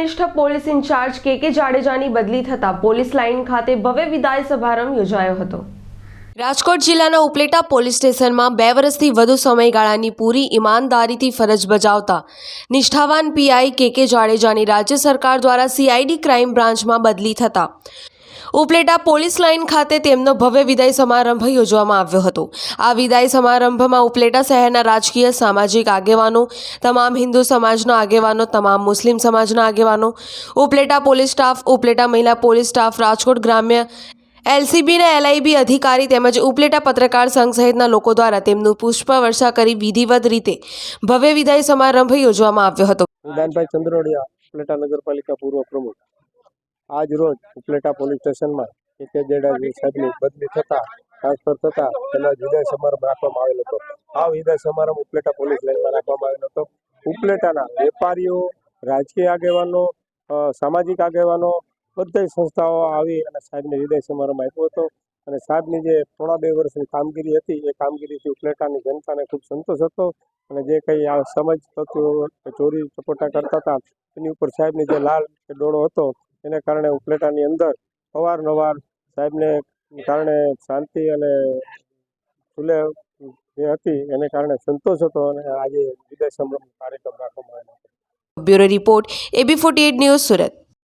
કર્તવ્યનિષ્ઠ police in charge કે જાડેજાની બદલી થતા પોલીસ લાઇન ખાતે ભવ્ય વિદાય સમારંભ યોજાયો હતો। રાજકોટ જિલ્લાના ઉપલેટા પોલીસ સ્ટેશનમાં 2 વર્ષથી વધુ સમયગાળાની પૂરી ઈમાનદારીથી ફરજ બજાવતા નિષ્ઠાવાન પીઆઈ કે જાડેજાની રાજ્ય સરકાર દ્વારા CID ક્રાઇમ બ્રાન્ચમાં બદલી થતા ઉપલેટા પોલીસ લાઇન ખાતે તેમનો ભવ્ય વિદાય સમારંભ યોજવામાં આવ્યો હતો। આ વિદાય સમારંભમાં ઉપલેટા શહેરના રાજકીય સામાજિક આગેવાનો, તમામ હિન્દુ સમાજના આગેવાનો, તમામ મુસ્લિમ સમાજના આગેવાનો, ઉપલેટા પોલીસ સ્ટાફ, ઉપલેટા મહિલા પોલીસ સ્ટાફ, રાજકોટ ગ્રામ્ય LCB અને LIB અધિકારી તેમજ ઉપલેટા પત્રકાર સંઘ સહિતના લોકો દ્વારા તેમનું પુષ્પવર્ષા કરી વિધિવત રીતે ભવ્ય વિદાય સમારંભ યોજવામાં આવ્યો હતો। દાનભાઈ ચંદ્રોડિયા, ઉપલેટા નગરપાલિકા પૂર્વ પ્રમુખ। આજ રોજ ઉપલેટા પોલીસ સ્ટેશનમાં કે જાડેજા સાહેબની બદલી થતા ટ્રાન્સફર થતા તેના વિદાય સમારંભ રાખવામાં આવેલ હતો। આ વિદાય સમારંભ ઉપલેટા પોલીસ લાઇનમાં રાખવામાં આવેલો હતો। ઉપલેટાના વેપારીઓ, રાજકીય આગેવાનો, સામાજિક આગેવાનો, બધી સંસ્થાઓ આવી અને સાહેબને વિદાય સમારંભ આપ્યો હતો અને સાહેબની જે 2.5 વર્ષની કામગીરી હતી એ કામગીરીથી ઉપલેટાની જનતાને ખૂબ સંતોષ હતો અને જે કંઈ આ સમાજ તત્વો ચોરી ચપોટા કરતા હતા એની ઉપર સાહેબની જે લાલ ડોળો હતો એને કારણે ઉપલેટાની અંદર અવારનવાર સાહેબને કારણે શાંતિ અને સુલે જે હતી એને કારણે સંતોષ હતો અને આજે વિદાય સમારંભ કાર્યક્રમ રાખવામાં આવ્યો હતો। Bureau report AB48 news, Surat.